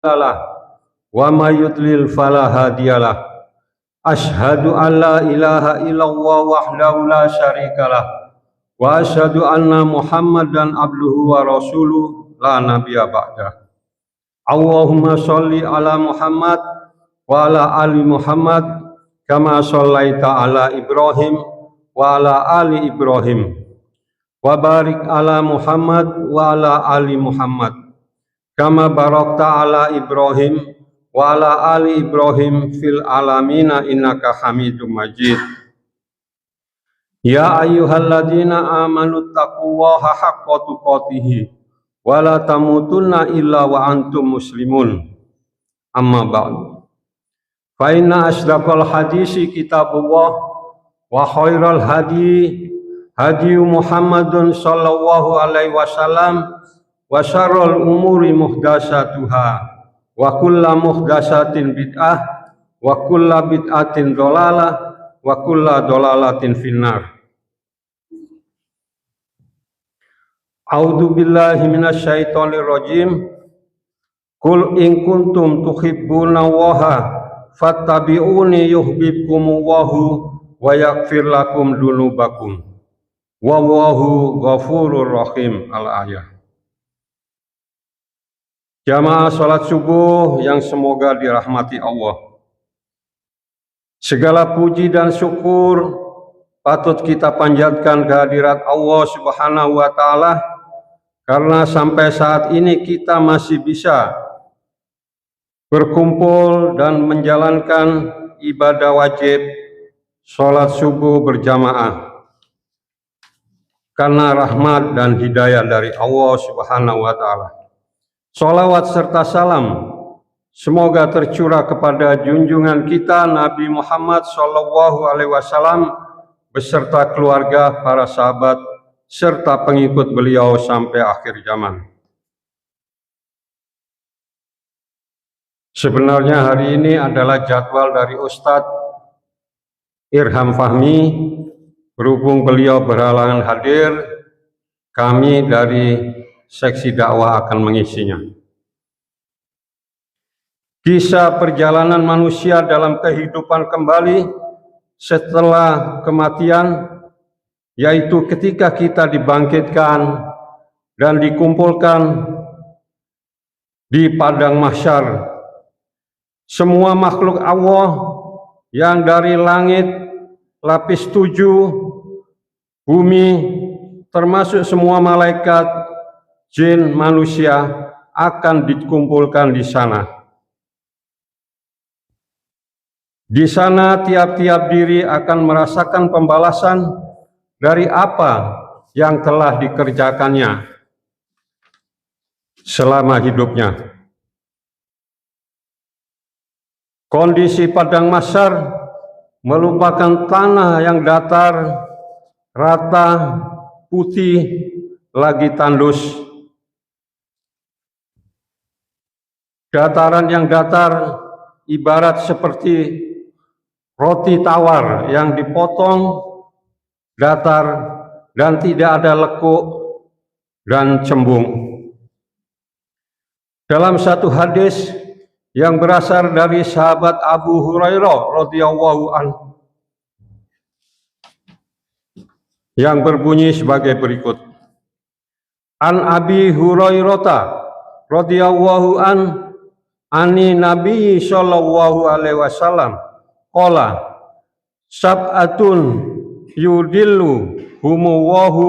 lah wa may yudlil fala hadiyalah. Asyhadu an la ilaha illallah wahdahu la syarikalah wa asyhadu anna Muhammadan abduhu wa rasuluh la nabiyya ba'dah. Allahumma sholli ala Muhammad wa ala ali Muhammad kama shallaita ala Ibrahim wa ala ali Ibrahim wa barik ala Muhammad wa ala ali Muhammad kama barakta ala Ibrahim wa ala ali Ibrahim fil alamina innaka Hamidum Majid. Ya ayyuhalladzina amanu taqullaha haqqa tuqatih wa la tamutunna illa wa antum muslimun. Amma ba'du. Fa inna asdaqal hadisi kitabullah wa khairal hadi Muhammadun sallallahu alaihi wasallam wa syarrul umuri muhdatsatuha wa kullu muhdatsatin bid'ah wa kullu bid'atin dhalalah wa kullu dhalalatin finnar. A'udzu billahi minasyaitonir rajim. Qul in kuntum tuhibbunallaha fattabi'uni yuhibbukumullahu wa yaghfir lakum dzunubakum. Wallahu ghafurur rahim. Al-ayah. Jamaah salat subuh yang semoga dirahmati Allah. Segala puji dan syukur patut kita panjatkan kehadirat Allah Subhanahu wa taala karena sampai saat ini kita masih bisa berkumpul dan menjalankan ibadah wajib salat subuh berjamaah karena rahmat dan hidayah dari Allah Subhanahu wa taala. Sholawat serta salam semoga tercurah kepada junjungan kita Nabi Muhammad sallallahu alaihi wasallam beserta keluarga, para sahabat serta pengikut beliau sampai akhir zaman. Sebenarnya hari ini adalah jadwal dari Ustadz Irham Fahmi. Berhubung beliau berhalangan hadir, kami dari seksi dakwah akan mengisinya. Kisah perjalanan manusia dalam kehidupan kembali setelah kematian, yaitu ketika kita dibangkitkan dan dikumpulkan di padang mahsyar. Semua makhluk Allah yang dari langit lapis 7, bumi, termasuk semua malaikat, jin, manusia akan dikumpulkan di sana. Di sana tiap-tiap diri akan merasakan pembalasan dari apa yang telah dikerjakannya selama hidupnya. Kondisi padang mahsyar merupakan tanah yang datar, rata, putih, lagi tandus. Dataran yang datar ibarat seperti roti tawar yang dipotong datar dan tidak ada lekuk dan cembung. Dalam satu hadis yang berasal dari sahabat Abu Hurairah radhiyallahu anhu yang berbunyi sebagai berikut. An Abi Hurairah radhiyallahu ani Nabi sallallahu alaihi wasallam qala sab'atun yudillu humullahu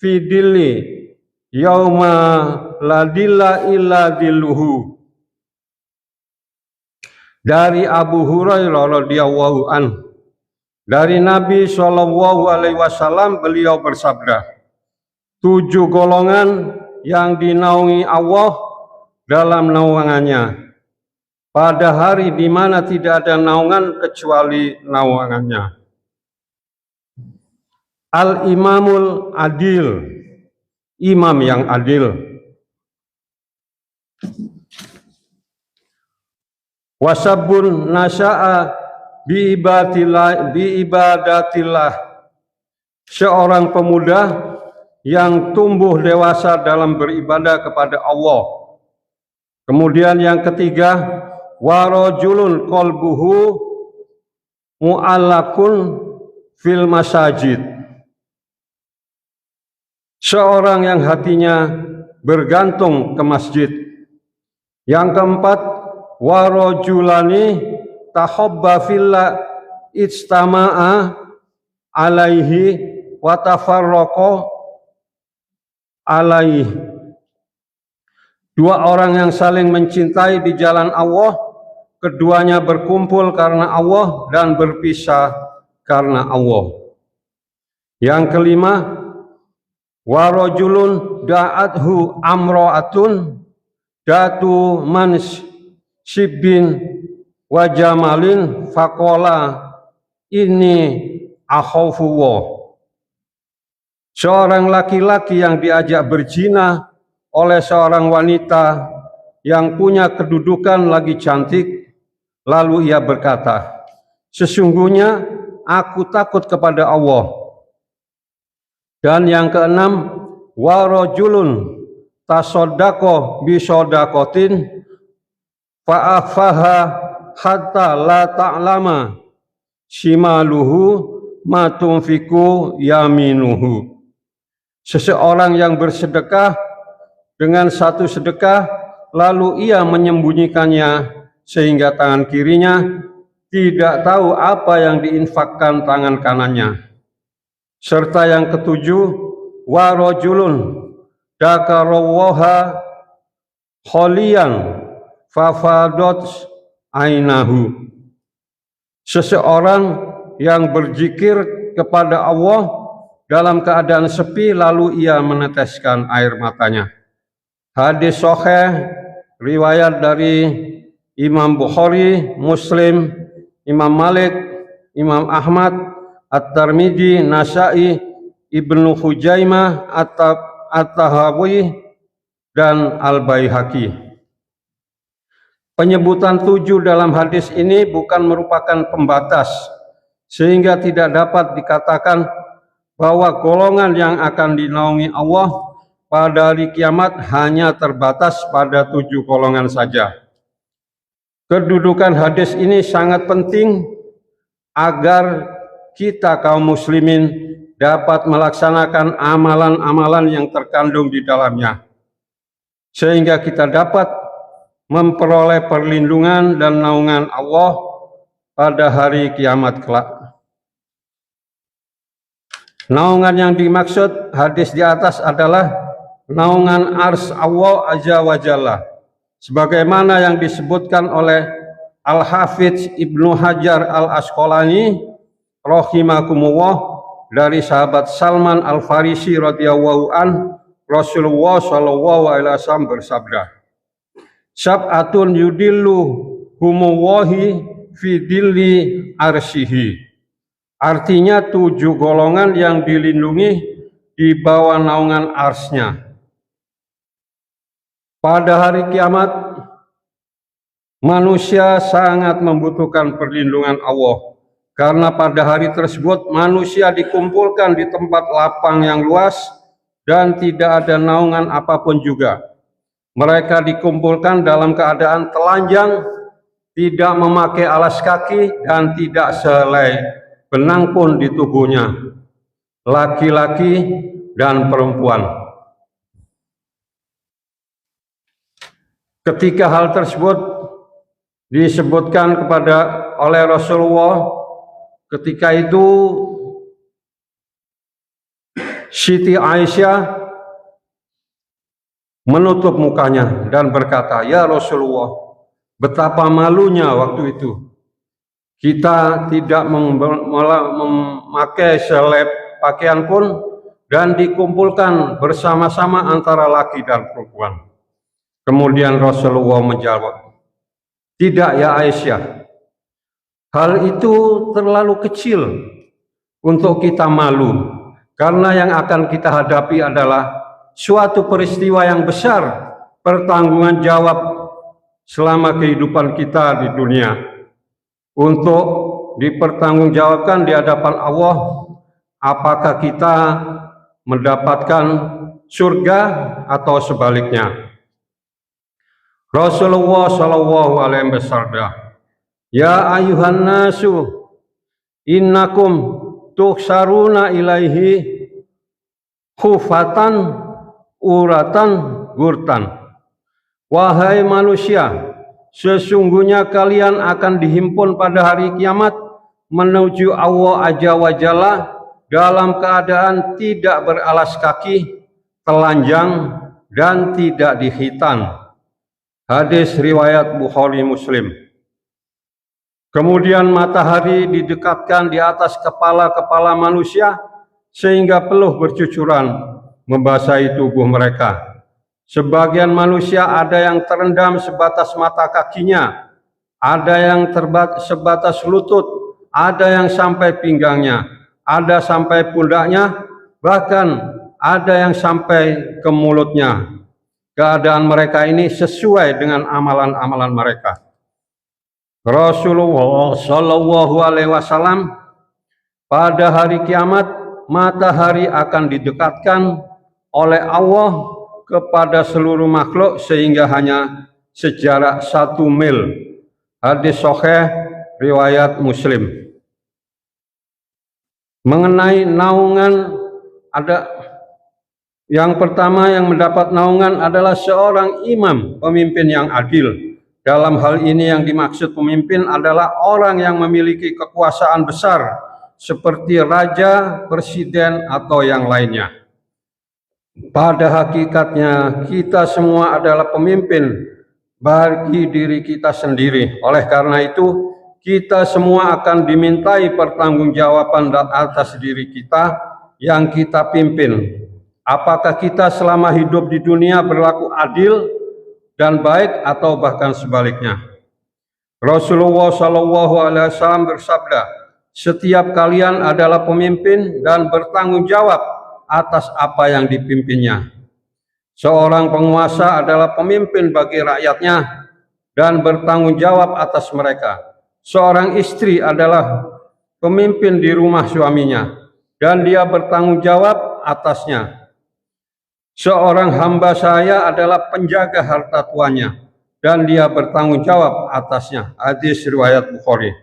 fi dilli yauma la dilla illa dilluhu. Dari Abu Hurairah radhiyallahu anhu, dari Nabi sallallahu alaihi wasallam, beliau bersabda, 7 golongan yang dinaungi Allah dalam naungannya pada hari di mana tidak ada naungan kecuali naungannya. Al-Imamul Adil, imam yang adil. Wasabun nasya'a bi ibadatillah, seorang pemuda yang tumbuh dewasa dalam beribadah kepada Allah. Kemudian yang ketiga, warajulun qalbuhu mu'allakun fil masajid. Seorang yang hatinya bergantung ke masjid. Yang keempat, warajulani tahabba fillah ijtama'a alaihi wa tafarraqa alaihi. Dua orang yang saling mencintai di jalan Allah, keduanya berkumpul karena Allah dan berpisah karena Allah. Yang kelima, warajulun da'athu amra'atun datu mansibin wa jamalin faqala ini akhafuwah. Seorang laki-laki yang diajak berzina oleh seorang wanita yang punya kedudukan lagi cantik, lalu ia berkata, sesungguhnya aku takut kepada Allah. Dan yang keenam, warajulun tasaddaqo bisodakotin fa'afaha hatta la ta'lama shimaluhu ma tunfiku yaminuhu. Seseorang yang bersedekah dengan satu sedekah, lalu ia menyembunyikannya sehingga tangan kirinya tidak tahu apa yang diinfakkan tangan kanannya. Serta yang ketujuh, warajulun dakarallaha kholian fafadot ainahu. Seseorang yang berzikir kepada Allah dalam keadaan sepi, lalu ia meneteskan air matanya. Hadis sahih riwayat dari Imam Bukhari, Muslim, Imam Malik, Imam Ahmad, At-Tirmidzi, Nasa'i, Ibnu Khuzaimah, At-Tahawi, dan Al-Baihaqi. Penyebutan 7 dalam hadis ini bukan merupakan pembatas, sehingga tidak dapat dikatakan bahwa golongan yang akan dinaungi Allah pada hari kiamat hanya terbatas pada 7 golongan saja. Kedudukan hadis ini sangat penting agar kita kaum muslimin dapat melaksanakan amalan-amalan yang terkandung di dalamnya, sehingga kita dapat memperoleh perlindungan dan naungan Allah pada hari kiamat kelak. Naungan yang dimaksud hadis di atas adalah naungan ars Allah Azza wa Jalla, sebagaimana yang disebutkan oleh Al-Hafidz Ibnu Hajar Al-Asqalani rahimakumullah dari sahabat Salman Al-Farisi radhiyallahu an, Rasulullah sallallahu alaihi wasallam bersabda, sab'atun yudillu humullahi fi dilli arsyihi. Artinya 7 golongan yang dilindungi di bawah naungan arsy-Nya. Pada hari kiamat, manusia sangat membutuhkan perlindungan Allah, karena pada hari tersebut manusia dikumpulkan di tempat lapang yang luas dan tidak ada naungan apapun juga. Mereka dikumpulkan dalam keadaan telanjang, tidak memakai alas kaki, dan tidak sehelai benang pun di tubuhnya, laki-laki dan perempuan. Ketika hal tersebut disebutkan oleh Rasulullah, ketika itu Siti Aisyah menutup mukanya dan berkata, ya Rasulullah, betapa malunya waktu itu. Kita tidak memakai selai pakaian pun dan dikumpulkan bersama-sama antara laki dan perempuan. Kemudian Rasulullah menjawab, tidak ya Aisyah, hal itu terlalu kecil untuk kita malu, karena yang akan kita hadapi adalah suatu peristiwa yang besar, pertanggungan jawab selama kehidupan kita di dunia, untuk dipertanggungjawabkan di hadapan Allah, apakah kita mendapatkan surga atau sebaliknya. Rasulullah sallallahu alaihi wasallam, ya ayuhan nasu innakum tuhsaruna ilaihi khufatan uratan gurtan. Wahai manusia, sesungguhnya kalian akan dihimpun pada hari kiamat menuju Allah Azza wa Jalla dalam keadaan tidak beralas kaki, telanjang, dan tidak dihitan. Hadis riwayat Bukhari Muslim. Kemudian matahari didekatkan di atas kepala-kepala manusia sehingga peluh bercucuran membasahi tubuh mereka. Sebagian manusia ada yang terendam sebatas mata kakinya, ada yang sebatas lutut, ada yang sampai pinggangnya, ada sampai pundaknya, bahkan ada yang sampai ke mulutnya. Keadaan mereka ini sesuai dengan amalan-amalan mereka. Rasulullah Shallallahu Alaihi Wasallam, pada hari kiamat matahari akan didekatkan oleh Allah kepada seluruh makhluk sehingga hanya sejarak 1 mil. Hadis sahih riwayat Muslim. Mengenai naungan, ada yang pertama yang mendapat naungan adalah seorang imam, pemimpin yang adil. Dalam hal ini yang dimaksud pemimpin adalah orang yang memiliki kekuasaan besar seperti raja, presiden, atau yang lainnya. Pada hakikatnya kita semua adalah pemimpin bagi diri kita sendiri. Oleh karena itu kita semua akan dimintai pertanggungjawaban atas diri kita yang kita pimpin. Apakah kita selama hidup di dunia berlaku adil dan baik atau bahkan sebaliknya. Rasulullah SAW bersabda, setiap kalian adalah pemimpin dan bertanggung jawab atas apa yang dipimpinnya. Seorang penguasa adalah pemimpin bagi rakyatnya dan bertanggung jawab atas mereka. Seorang istri adalah pemimpin di rumah suaminya dan dia bertanggung jawab atasnya. Seorang hamba saya adalah penjaga harta tuannya dan dia bertanggung jawab atasnya. Hadis riwayat Bukhari.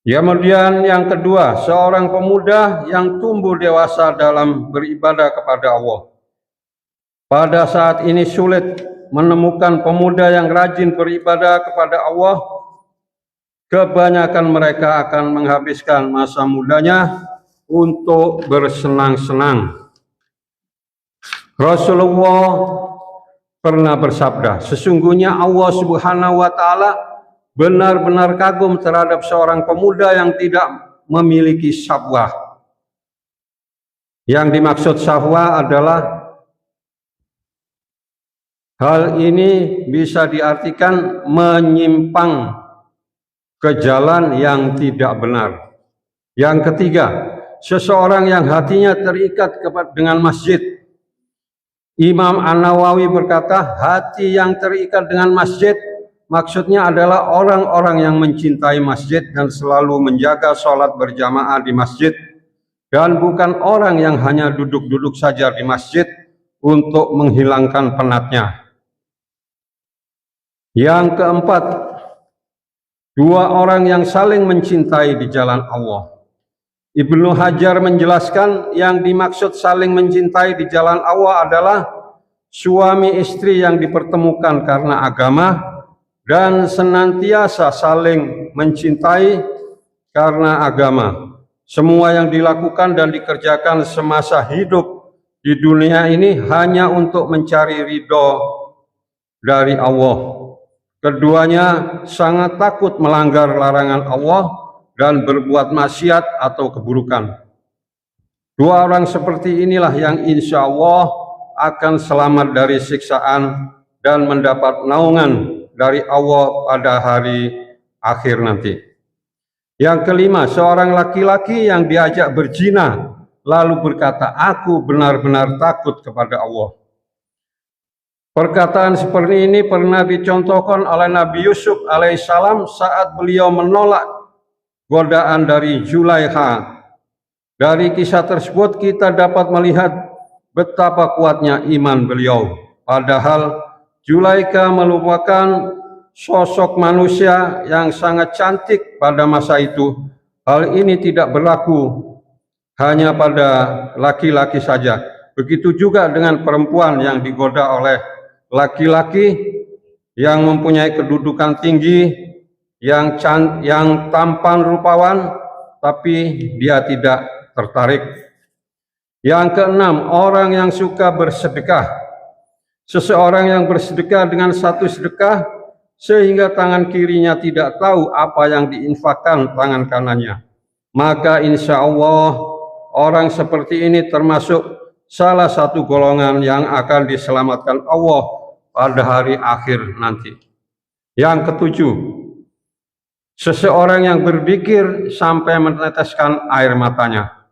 Kemudian yang kedua, seorang pemuda yang tumbuh dewasa dalam beribadah kepada Allah. Pada saat ini sulit menemukan pemuda yang rajin beribadah kepada Allah. Kebanyakan mereka akan menghabiskan masa mudanya untuk bersenang-senang. Rasulullah pernah bersabda, sesungguhnya Allah Subhanahu wa Ta'ala benar-benar kagum terhadap seorang pemuda yang tidak memiliki syahwat. Yang dimaksud syahwat adalah hal ini bisa diartikan menyimpang ke jalan yang tidak benar. Yang ketiga, seseorang yang hatinya terikat dengan masjid. Imam An-Nawawi berkata, hati yang terikat dengan masjid maksudnya adalah orang-orang yang mencintai masjid dan selalu menjaga sholat berjamaah di masjid, dan bukan orang yang hanya duduk-duduk saja di masjid untuk menghilangkan penatnya. Yang keempat, dua orang yang saling mencintai di jalan Allah. Ibnu Hajar menjelaskan yang dimaksud saling mencintai di jalan Allah adalah suami istri yang dipertemukan karena agama dan senantiasa saling mencintai karena agama. Semua yang dilakukan dan dikerjakan semasa hidup di dunia ini hanya untuk mencari ridho dari Allah. Keduanya sangat takut melanggar larangan Allah dan berbuat maksiat atau keburukan. Dua orang seperti inilah yang insya Allah akan selamat dari siksaan dan mendapat naungan dari Allah pada hari akhir nanti. Yang kelima, seorang laki-laki yang diajak berzina lalu berkata, aku benar-benar takut kepada Allah. Perkataan seperti ini pernah dicontohkan oleh Nabi Yusuf alaihissalam saat beliau menolak godaan dari Zulaikha. Dari kisah tersebut kita dapat melihat betapa kuatnya iman beliau. Padahal Zulaikha merupakan sosok manusia yang sangat cantik pada masa itu. Hal ini tidak berlaku hanya pada laki-laki saja. Begitu juga dengan perempuan yang digoda oleh laki-laki yang mempunyai kedudukan tinggi, yang tampan rupawan, tapi dia tidak tertarik. Yang keenam, orang yang suka bersedekah. Seseorang yang bersedekah dengan satu sedekah sehingga tangan kirinya tidak tahu apa yang diinfakkan tangan kanannya, maka insya Allah orang seperti ini termasuk salah satu golongan yang akan diselamatkan Allah pada hari akhir nanti. Yang ketujuh, seseorang yang berzikir sampai meneteskan air matanya.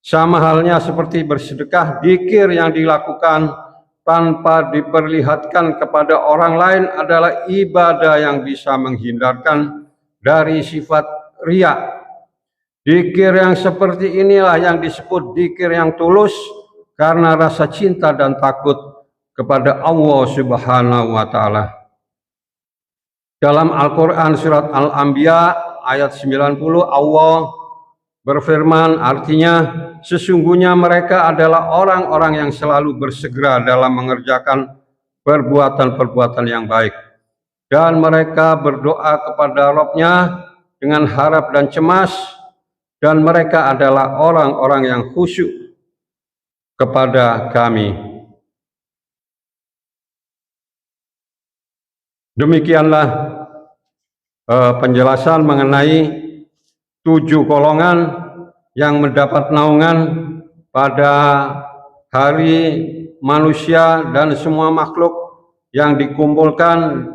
Sama halnya seperti bersedekah, zikir yang dilakukan tanpa diperlihatkan kepada orang lain adalah ibadah yang bisa menghindarkan dari sifat riya. Zikir yang seperti inilah yang disebut zikir yang tulus karena rasa cinta dan takut kepada Allah Subhanahu wa taala. Dalam Al-Qur'an surat Al-Anbiya ayat 90 Allah berfirman, artinya sesungguhnya mereka adalah orang-orang yang selalu bersegera dalam mengerjakan perbuatan-perbuatan yang baik, dan mereka berdoa kepada Rabb-Nya dengan harap dan cemas, dan mereka adalah orang-orang yang khusyuk kepada Kami. Demikianlah penjelasan mengenai 7 golongan yang mendapat naungan pada hari manusia dan semua makhluk yang dikumpulkan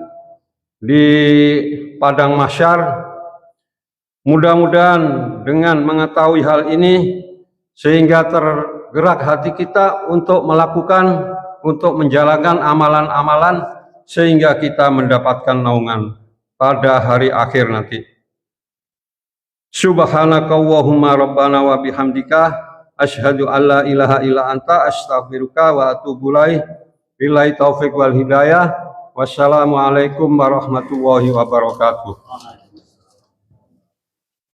di padang mahsyar. Mudah-mudahan dengan mengetahui hal ini sehingga tergerak hati kita untuk melakukan, untuk menjalankan amalan-amalan sehingga kita mendapatkan naungan pada hari akhir nanti. Subhanakallahumma rabbana wa bihamdika asyhadu an la ilaha illa anta astaghfiruka wa atubu ilaik. Billahi taufik wal hidayah. Wassalamualaikum warahmatullahi wabarakatuh.